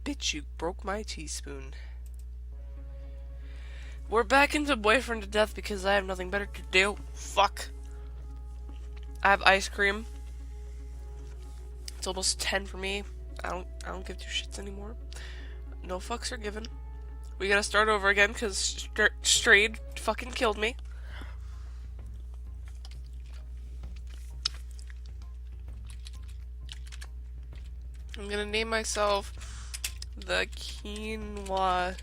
Bitch, you broke my teaspoon. We're back into boyfriend to death because I have nothing better to do. Fuck. I have ice cream. It's almost 10 for me. I don't give two shits anymore. No fucks are given. We gotta start over again because Strayed fucking killed me. I'm gonna name myself the Quinoa.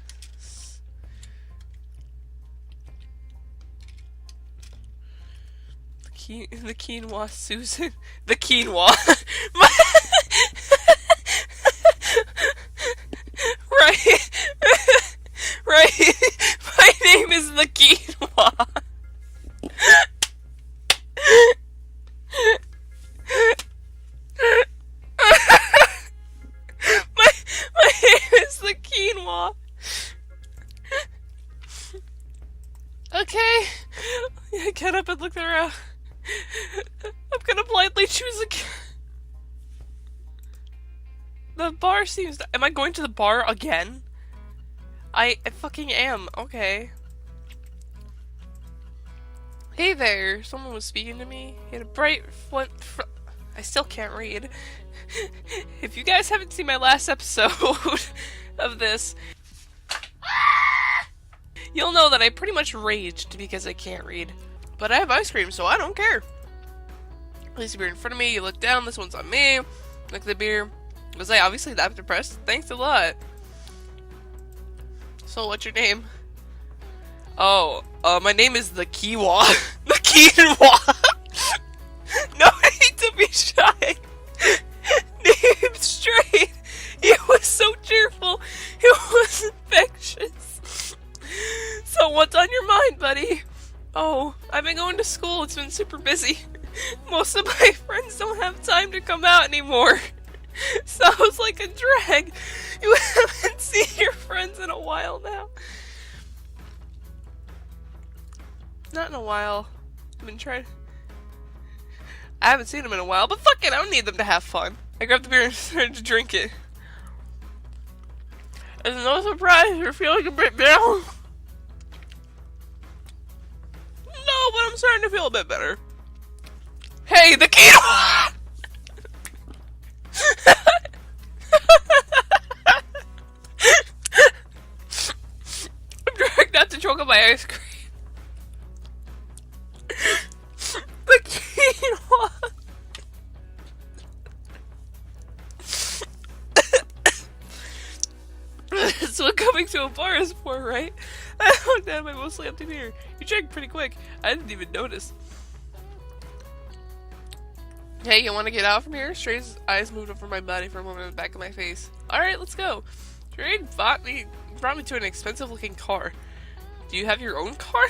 The Quinoa Susan. The Quinoa. Right. Right. My name is the Quinoa. My name is the Quinoa. Okay. I get up and look around. I'm gonna blindly choose the bar seems to— am I going to the bar again? I fucking am. Okay. Hey there. Someone was speaking to me. He had a bright I still can't read. If you guys haven't seen my last episode of this, you'll know that I pretty much raged because I can't read. But I have ice cream, so I don't care. Place the beer in front of me, you look down, this one's on me. Look at the beer. Was I obviously that depressed? Thanks a lot. So, what's your name? Oh, my name is the Quinoa. The Quinoa! No need to be shy. Name straight. It was so cheerful. It was infectious. So, what's on your mind, buddy? Oh, I've been going to school. It's been super busy. Most of my friends don't have time to come out anymore. Sounds like a drag. You haven't seen your friends in a while now. Not in a while. I've been trying. I haven't seen them in a while, but fuck it, I don't need them to have fun. I grabbed the beer and started to drink it. It's no surprise you're feeling a bit down. No, but I'm starting to feel a bit better. Hey, the Quinoa! I'm trying not to choke on my ice cream. The Quinoa! That's what coming to a bar is for, right? I looked at my mostly empty beer. You drank pretty quick. I didn't even notice. Hey, you want to get out from here? Stray's eyes moved over my body for a moment in the back of my face. Alright, let's go. Stray brought me to an expensive-looking car. Do you have your own car?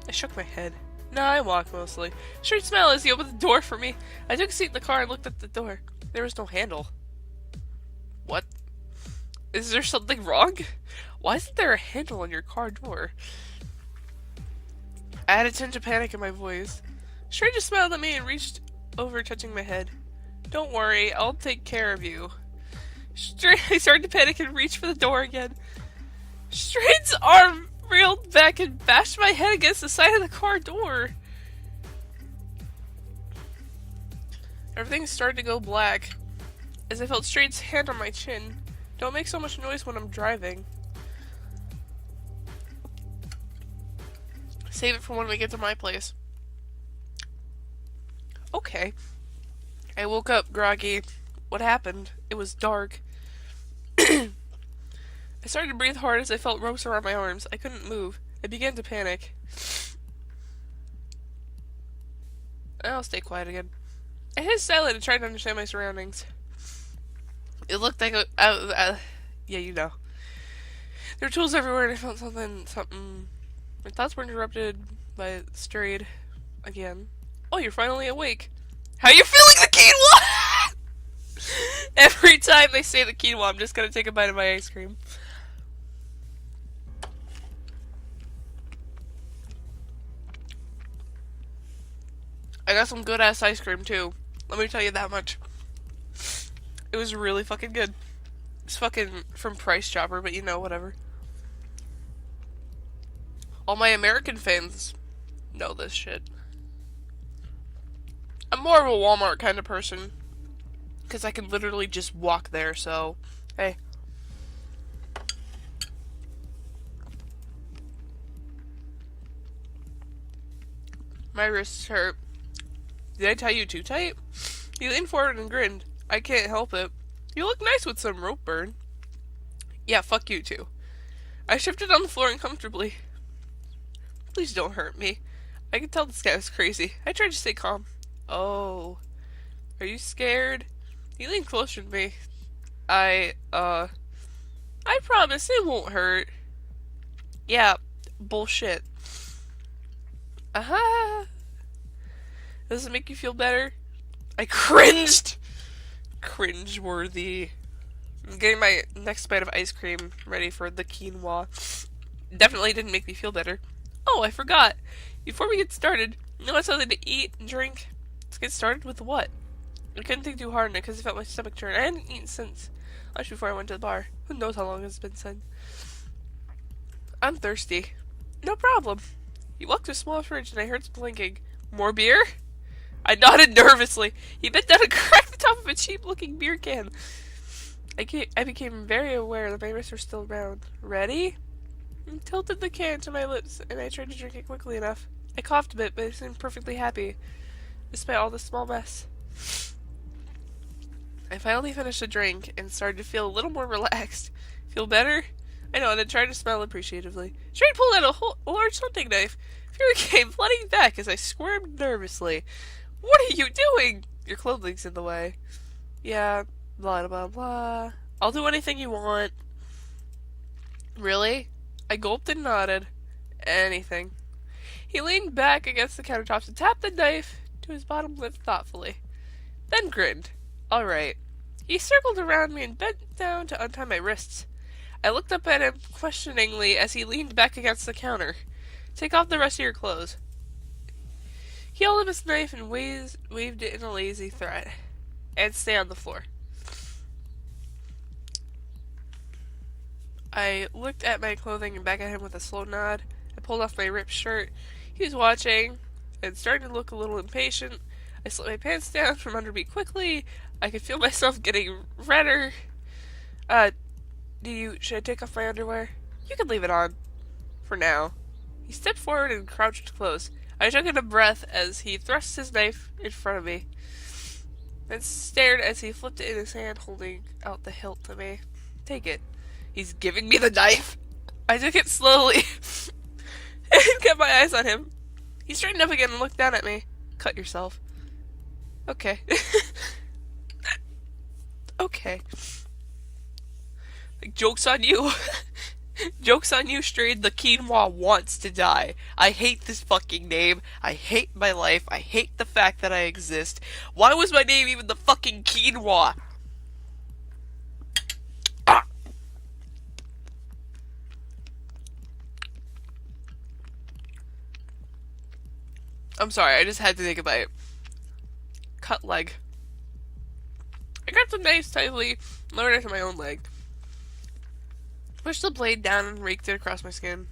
I shook my head. Nah, I walk mostly. Straight smile as he opened the door for me. I took a seat in the car and looked at the door. There was no handle. What? Is there something wrong? Why isn't there a handle on your car door? I had a tinge of panic in my voice. Stray just smiled at me and reached over, touching my head. Don't worry, I'll take care of you. I started to panic and reach for the door again. Stray's arm reeled back and bashed my head against the side of the car door. Everything started to go black as I felt Stray's hand on my chin. Don't make so much noise when I'm driving. Save it for when we get to my place. Okay. I woke up groggy. What happened? It was dark. I started to breathe hard as I felt ropes around my arms. I couldn't move. I began to panic. I'll stay quiet again. I hit silent and tried to understand my surroundings. It looked like yeah, you know. There were tools everywhere and I felt something. My thoughts were interrupted by Strayed again. Oh, you're finally awake. How you feeling, the Quinoa? Every time they say the Quinoa, I'm just gonna take a bite of my ice cream. I got some good ass ice cream too. Let me tell you that much. It was really fucking good. It's fucking from Price Chopper, but you know, whatever. All my American fans know this shit. I'm more of a Walmart kind of person. Because I can literally just walk there, so, hey. My wrists hurt. Did I tie you too tight? You leaned forward and grinned. I can't help it. You look nice with some rope burn. Yeah, fuck you too. I shifted on the floor uncomfortably. Please don't hurt me. I could tell this guy was crazy. I tried to stay calm. Oh. Are you scared? You leaned closer to me. I promise it won't hurt. Yeah, bullshit. Aha! Does it make you feel better? I cringed! Cringe-worthy. I'm getting my next bite of ice cream ready for the quinoa. Definitely didn't make me feel better. Oh, I forgot. Before we get started, you want something to eat and drink? Let's get started with what? I couldn't think too hard on it because I felt my stomach turn. I hadn't eaten since lunch before I went to the bar. Who knows how long it's been since. I'm thirsty. No problem. He walked to a small fridge and I heard some blinking. More beer? I nodded nervously. He bent down and cracked the top of a cheap-looking beer can. I became very aware that my wrists were still round. Ready? I tilted the can to my lips and I tried to drink it quickly enough. I coughed a bit, but I seemed perfectly happy, despite all the small mess. I finally finished the drink and started to feel a little more relaxed. Feel better? I know, and I tried to smile appreciatively. Straight pulled out a large hunting knife. Fury came flooding back as I squirmed nervously. What are you doing? Your clothing's in the way. Yeah, blah blah blah. I'll do anything you want. Really? I gulped and nodded. Anything. He leaned back against the countertops and tapped the knife to his bottom lip thoughtfully. Then grinned. Alright. He circled around me and bent down to untie my wrists. I looked up at him questioningly as he leaned back against the counter. Take off the rest of your clothes. He held up his knife and waved it in a lazy threat. And stay on the floor. I looked at my clothing and back at him with a slow nod. I pulled off my ripped shirt. He was watching and starting to look a little impatient. I slipped my pants down from under me quickly. I could feel myself getting redder. Should I take off my underwear? You can leave it on. For now. He stepped forward and crouched close. I took in a breath as he thrust his knife in front of me. And stared as he flipped it in his hand, holding out the hilt to me. Take it. He's giving me the knife. I took it slowly and kept my eyes on him. He straightened up again and looked down at me. Cut yourself. Okay. Okay. Like, joke's on you. Joke's on you, Strayed. The Quinoa wants to die. I hate this fucking name. I hate my life. I hate the fact that I exist. Why was my name even the fucking Quinoa? Ah. I'm sorry, I just had to take a bite. Cut leg. I grabbed the knife tightly, lowered it to my own leg. Pushed the blade down and raked it across my skin.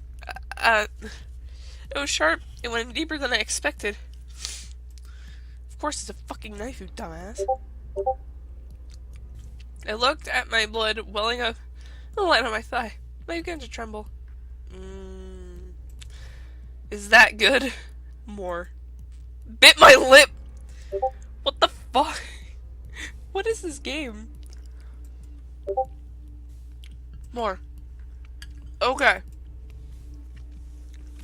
It was sharp. It went deeper than I expected. Of course it's a fucking knife, you dumbass. I looked at my blood welling up the line on my thigh. I began to tremble. Is that good? More. Bit my lip! What the fuck? What is this game? More. Okay.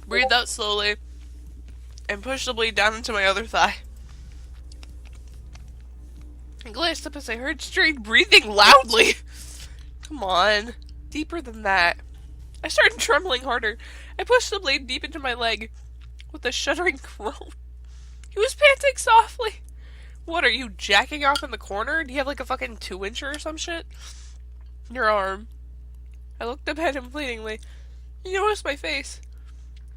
Breathe out slowly and push the blade down into my other thigh. I glanced up as I heard Strayed breathing loudly. Come on. Deeper than that. I started trembling harder. I pushed the blade deep into my leg with a shuddering groan. He was panting softly. What, are you jacking off in the corner? Do you have like a fucking 2-incher or some shit? Your arm. I looked up at him pleadingly. He noticed my face.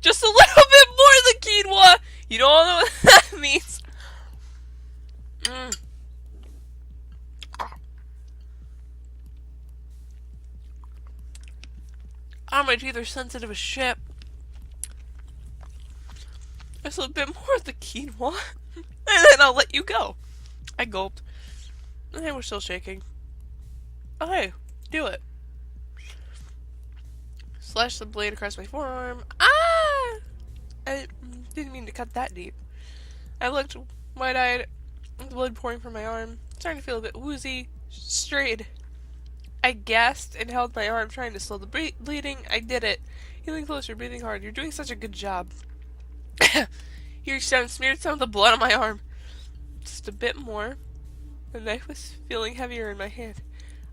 Just a little bit more than quinoa! You don't know what that means. Mm. Oh, my teeth are sensitive as shit. There's a bit more of the quinoa, and then I'll let you go. I gulped. And we're still shaking. Oh, hey, do it. Slash the blade across my forearm. Ah! I didn't mean to cut that deep. I looked wide-eyed, with blood pouring from my arm, starting to feel a bit woozy, strayed. I gasped and held my arm, trying to slow the bleeding. I did it. He leaned closer, breathing hard. You're doing such a good job. He reached down and smeared some of the blood on my arm. Just a bit more. The knife was feeling heavier in my hand.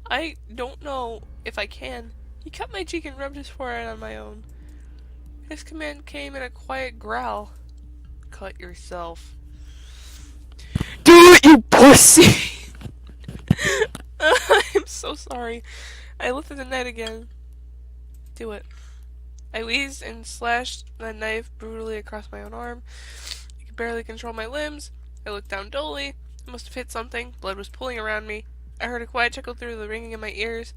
I don't know if I can. He cut my cheek and rubbed his forehead on my own. His command came in a quiet growl. Cut yourself. Do it, you pussy! I'm so sorry. I lifted the knife again. Do it. I wheezed and slashed the knife brutally across my own arm. I could barely control my limbs. I looked down dully. I must have hit something. Blood was pooling around me. I heard a quiet chuckle through the ringing in my ears.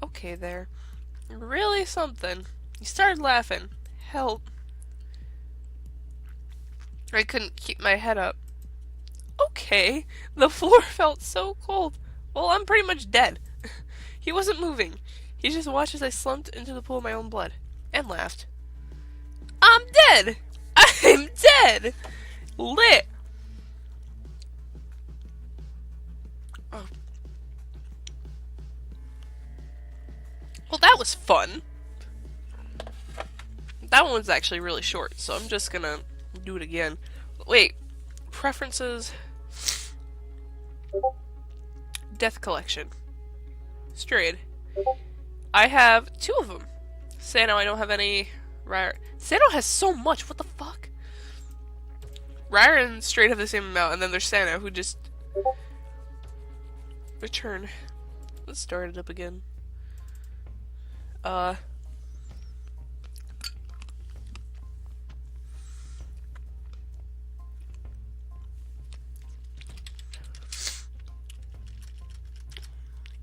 Okay there. Really something. He started laughing. Help. I couldn't keep my head up. Okay. The floor felt so cold. Well, I'm pretty much dead. He wasn't moving. He just watched as I slumped into the pool of my own blood. And laughed. I'm dead! I'm dead! Lit! Oh. Well, that was fun. That one was actually really short, so I'm just gonna do it again. Wait. Preferences. Death collection. Strayed. I have 2 of them. Sano, I don't have any. Ryer. Sano has so much. What the fuck? Ryer and Strayed have the same amount, and then there's Sano, who just return. Let's start it up again.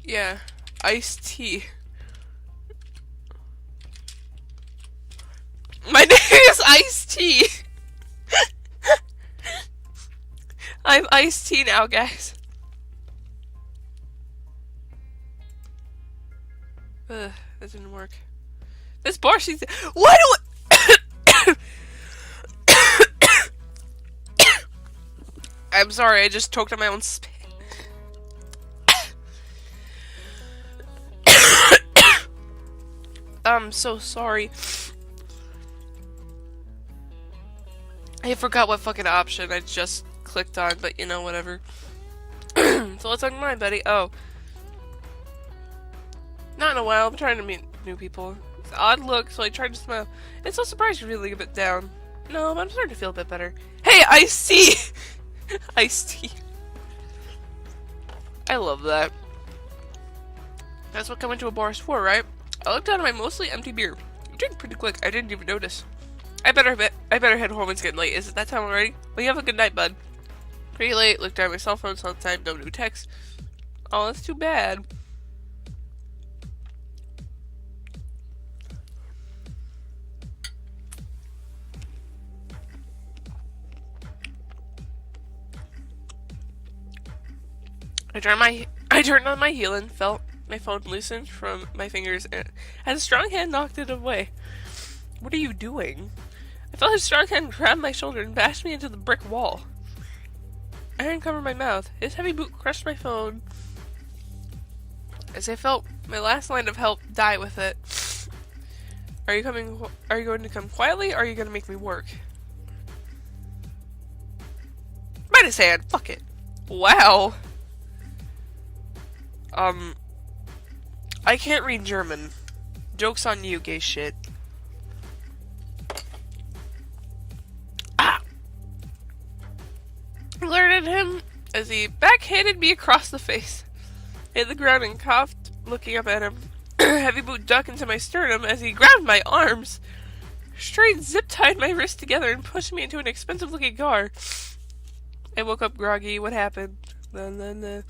Yeah, iced tea. My name is Iced Tea. I'm Iced Tea now, guys. That didn't work. This bar she's. Why do I? I'm sorry, I just choked on my own spit. I'm so sorry. I forgot what fucking option I just clicked on, but you know, whatever. So what's on mine, buddy? Oh. Not in a while, I'm trying to meet new people. It's an odd look, so I tried to smile. It's so surprised you're feeling a bit down. No, but I'm starting to feel a bit better. Hey, Iced Tea! Iced Tea. I love that. That's what coming to a bar is for, right? I looked down at my mostly empty beer. You drink pretty quick. I didn't even notice. I better head home. It's getting late. Is it that time already? Well, you have a good night, bud. Pretty late. Looked at my cell phone. Saw the time. No new text. Oh, that's too bad. I turned on my heel and felt my phone loosened from my fingers and as a strong hand knocked it away. What are you doing? I felt his strong hand grab my shoulder and bashed me into the brick wall. I uncovered my mouth. His heavy boot crushed my phone as I felt my last line of help die with it. Are you going to come quietly, or are you going to make me work? Bite his hand. Fuck it. Wow. I can't read German. Joke's on you, gay shit. Ah! I glared at him as he backhanded me across the face. I hit the ground and coughed, looking up at him. Heavy boot dug into my sternum as he grabbed my arms. Straight zip-tied my wrists together and pushed me into an expensive-looking car. I woke up groggy. What happened? Nah.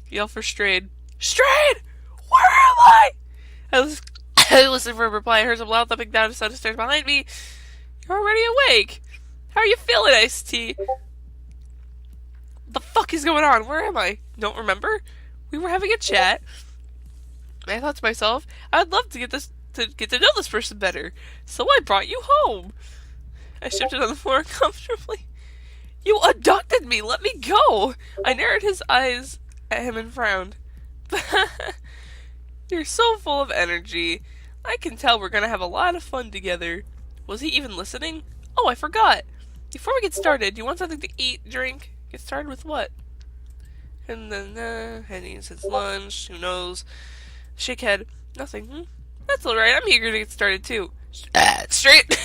Yell for Strayed. Strayed! Where am I? I listened for a reply. I heard some loud thumping down the set of stairs behind me. You're already awake. How are you feeling, Iced Tea? What the fuck is going on? Where am I? Don't remember? We were having a chat. I thought to myself, I'd love to get to know this person better. So I brought you home. I shifted on the floor comfortably. You abducted me! Let me go! I narrowed his eyes at him and frowned. You're so full of energy. I can tell we're gonna have a lot of fun together. Was he even listening? Oh, I forgot. Before we get started, you want something to eat, drink? Get started with what? And then, heading since lunch, who knows? Shake head. Nothing. That's alright, I'm eager to get started too. Straight!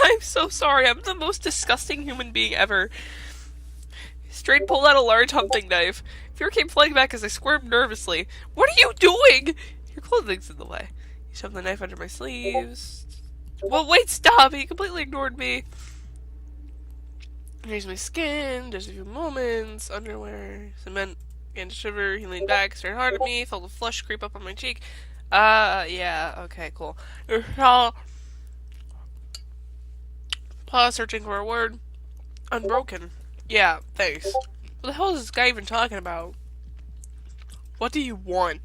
I'm so sorry, I'm the most disgusting human being ever. Straight pulled out a large hunting knife. Fear came flying back as I squirmed nervously. What are you doing? Your clothing's in the way. He shoved the knife under my sleeves. Well, wait, stop! He completely ignored me. Raised my skin, just a few moments, underwear, cement, began to shiver. He leaned back, stared hard at me, felt a flush creep up on my cheek. Yeah, okay, cool. Pause, searching for a word. Unbroken. Yeah, thanks. What the hell is this guy even talking about? What do you want?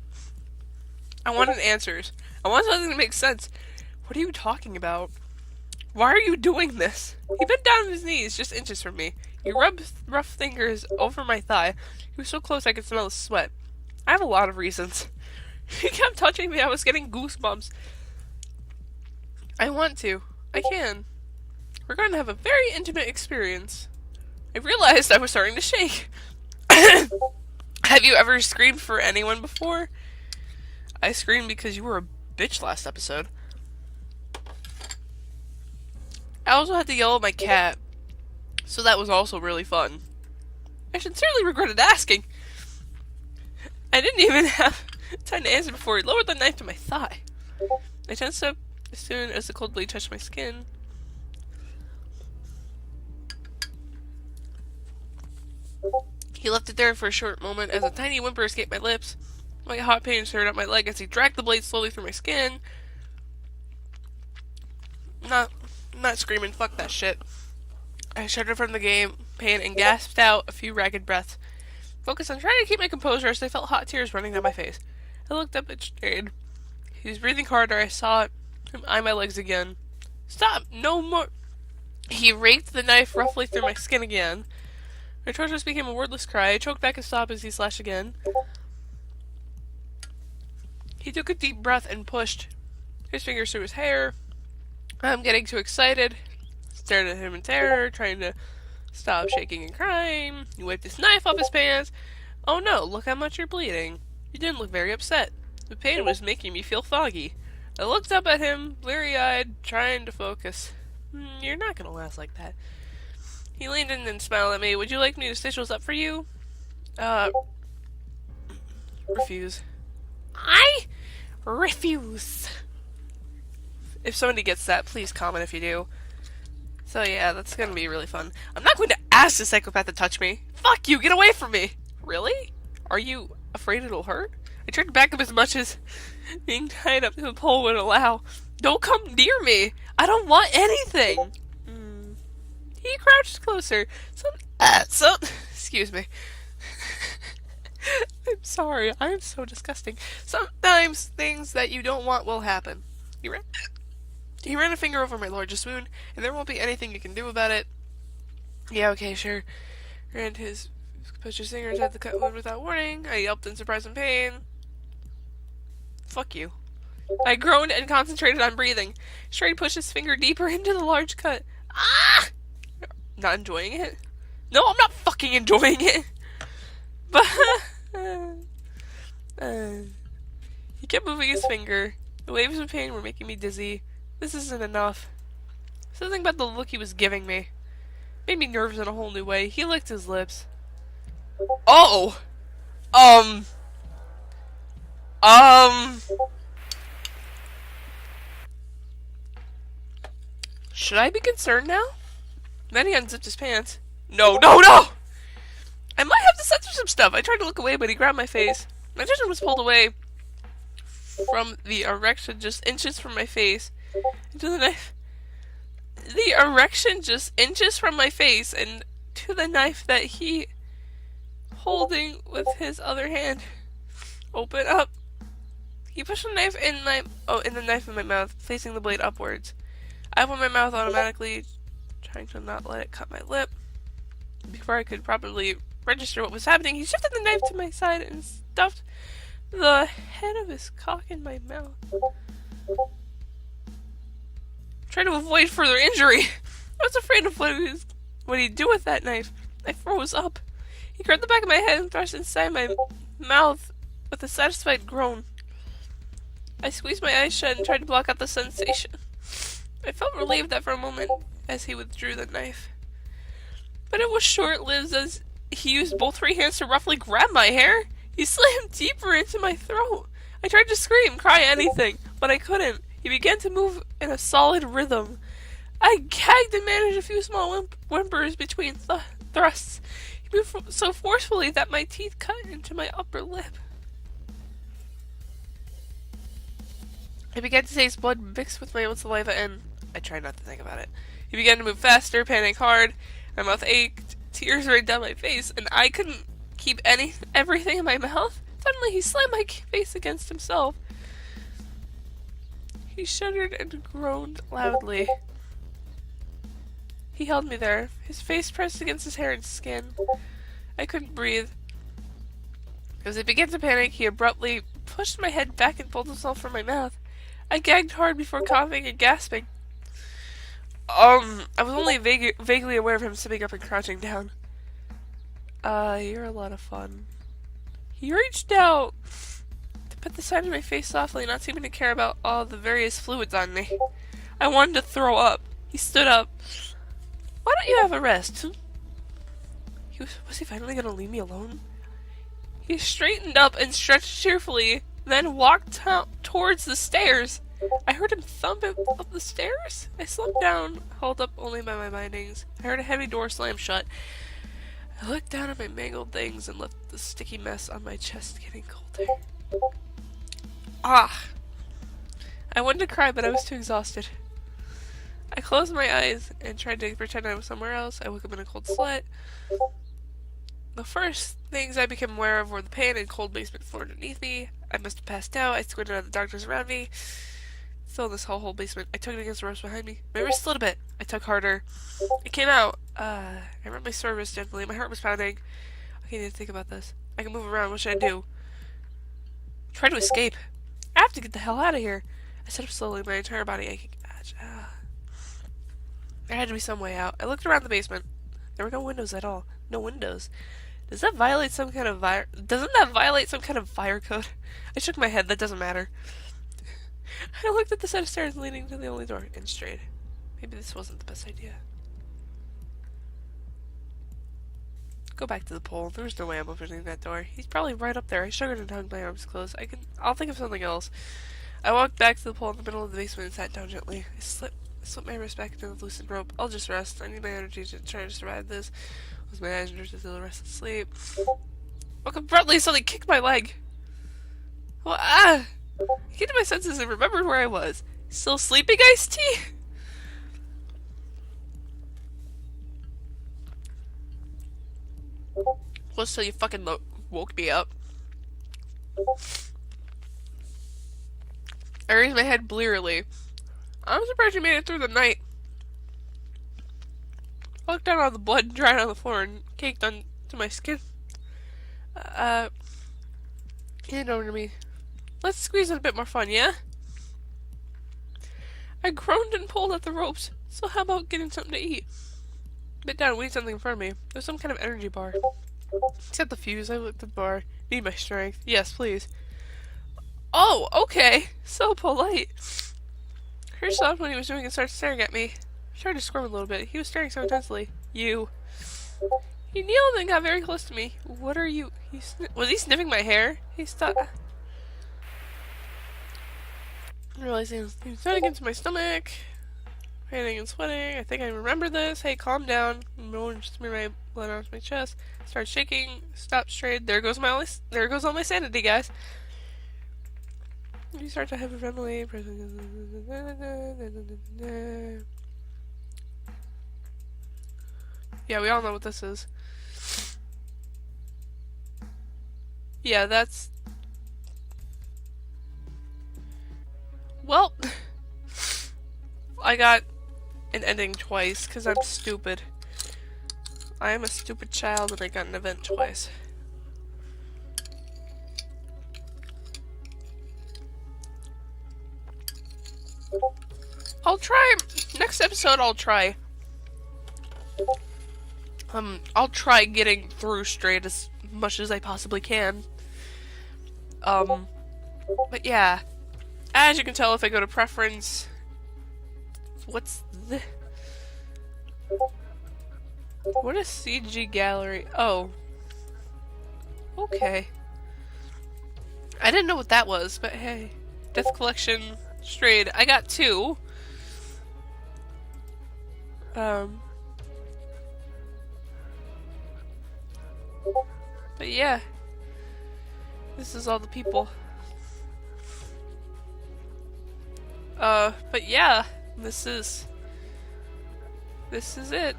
I wanted answers. I want something that makes sense. What are you talking about? Why are you doing this? He bent down on his knees, just inches from me. He rubbed rough fingers over my thigh. He was so close I could smell his sweat. I have a lot of reasons. He kept touching me. I was getting goosebumps. I want to. I can. We're going to have a very intimate experience. I realized I was starting to shake. Have you ever screamed for anyone before? I screamed because you were a bitch last episode. I also had to yell at my cat, so that was also really fun. I sincerely regretted asking. I didn't even have time to answer before he lowered the knife to my thigh. I tensed up as soon as the cold blade touched my skin. He left it there for a short moment as a tiny whimper escaped my lips. My hot pain stirred up my leg as he dragged the blade slowly through my skin. I'm not screaming, fuck that shit. I shuddered from the game, pain, and gasped out a few ragged breaths. Focused on trying to keep my composure as I felt hot tears running down my face. I looked up at Jade. He was breathing harder. I saw him eye my legs again. Stop! No more! He raked the knife roughly through my skin again. My torsos became a wordless cry. I choked back a sob as he slashed again. He took a deep breath and pushed his fingers through his hair. I'm getting too excited. Stared at him in terror, trying to stop shaking and crying. He wiped his knife off his pants. Oh no, look how much you're bleeding. You didn't look very upset. The pain was making me feel foggy. I looked up at him, bleary-eyed, trying to focus. You're not gonna last like that. He leaned in and smiled at me. Would you like me to stitch those up for you? Refuse. I refuse. If somebody gets that, please comment if you do. So yeah, that's gonna be really fun. I'm not going to ask the psychopath to touch me. Fuck you, get away from me! Really? Are you afraid it'll hurt? I turned back up as much as being tied up to the pole would allow. Don't come near me! I don't want anything! He crouched closer. Excuse me. I'm sorry, I'm so disgusting. Sometimes things that you don't want will happen. He ran a finger over my largest wound, and there won't be anything you can do about it. Yeah, okay, sure. Pushed his fingers at the cut wound without warning. I yelped in surprise and pain. Fuck you. I groaned and concentrated on breathing. Straight pushed his finger deeper into the large cut. Ah! Not enjoying it? No, I'm not fucking enjoying it! But he kept moving his finger. The waves of pain were making me dizzy. This isn't enough. Something about the look he was giving me made me nervous in a whole new way. He licked his lips. Oh! Should I be concerned now? Then he unzipped his pants. No, no, no! I might have to censor some stuff. I tried to look away, but he grabbed my face. My attention was pulled away from the erection just inches from my face into the knife. The erection just inches from my face and to the knife that he holding with his other hand. Open up. He pushed the knife in the knife in my mouth, placing the blade upwards. I opened my mouth automatically, trying to not let it cut my lip. Before I could properly register what was happening, he shifted the knife to my side and stuffed the head of his cock in my mouth. Trying to avoid further injury. I was afraid of what he'd do with that knife. I froze up. He grabbed the back of my head and thrust inside my mouth with a satisfied groan. I squeezed my eyes shut and tried to block out the sensation. I felt relieved that for a moment as he withdrew the knife. But it was short-lived as he used both free hands to roughly grab my hair. He slammed deeper into my throat. I tried to scream, cry, anything, but I couldn't. He began to move in a solid rhythm. I gagged and managed a few small whimpers between thrusts. He moved so forcefully that my teeth cut into my upper lip. I began to taste blood mixed with my own saliva and I tried not to think about it. He began to move faster, panic hard. My mouth ached, tears ran down my face, and I couldn't keep everything in my mouth. Suddenly he slammed my face against himself. He shuddered and groaned loudly. He held me there, his face pressed against his hair and skin. I couldn't breathe. As I began to panic, he abruptly pushed my head back and pulled himself from my mouth. I gagged hard before coughing and gasping. I was only vaguely aware of him sitting up and crouching down. You're a lot of fun. He reached out to put the side of my face softly, not seeming to care about all the various fluids on me. I wanted to throw up. He stood up. Why don't you have a rest? Was he finally going to leave me alone? He straightened up and stretched cheerfully, then walked towards the stairs. I heard him thump up the stairs. I slumped down, held up only by my bindings. I heard a heavy door slam shut. I looked down at my mangled things and left the sticky mess on my chest getting colder. Ah! I wanted to cry, but I was too exhausted. I closed my eyes and tried to pretend I was somewhere else. I woke up in a cold sweat. The first things I became aware of were the pain and cold basement floor underneath me. I must have passed out. I squinted at the doctors around me. Still in this whole basement. I tugged against the ropes behind me. My wrist slid a bit. I tugged harder. It came out. I rubbed my sore wrist gently. My heart was pounding. I can't even think about this. I can move around. What should I do? Try to escape. I have to get the hell out of here. I sat up slowly. My entire body aching. There had to be some way out. I looked around the basement. There were no windows at all. No windows. Doesn't that violate some kind of fire code? I shook my head. That doesn't matter. I looked at the set of stairs leading to the only door and straight. Maybe this wasn't the best idea. Go back to the pole. There was no way I'm opening that door. He's probably right up there. I shuddered and hugged my arms close. I'll think of something else. I walked back to the pole in the middle of the basement and sat down gently. I slipped my wrist back into the loosened rope. I'll just rest. I need my energy to try to survive this. Close my eyes and drift into the rest of sleep. Woke up abruptly, something kicked my leg. Well, I came to my senses and remembered where I was. Still sleeping, iced tea? Close till you fucking woke me up. I raised my head blearily. I'm surprised you made it through the night. I looked down on the blood dried on the floor and caked onto my skin. He leaned over to me. Let's squeeze it a bit more fun, yeah? I groaned and pulled at the ropes. So how about getting something to eat? Bit down and weighed something in front of me. There's some kind of energy bar. Set the fuse. I looked at the bar. Need my strength. Yes, please. Oh, okay. So polite. Her stopped when he was doing and started staring at me. I tried to squirm a little bit. He was staring so intensely. You. He kneeled and got very close to me. What are you? Was he sniffing my hair? He stopped. Realizing he was trying against my stomach. Painting and sweating. I think I remember this. Hey, calm down. No, just smear my blood onto my chest. Start shaking. Stop straight. There goes all my sanity, guys. You start to hyperventilate. Yeah, we all know what this is. Yeah, that's... Well, I got an ending twice because I'm stupid. I am a stupid child and I got an event twice. I'll try. Next episode, I'll try. I'll try getting through straight as much as I possibly can. But yeah. As you can tell, if I go to preference... What's the... What is CG gallery? Oh. Okay. I didn't know what that was, but hey. Death collection, strayed. I got 2. But yeah. This is all the people. But yeah. This is it.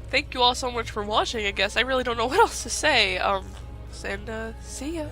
Thank you all so much for watching, I guess. I really don't know what else to say. And, see ya.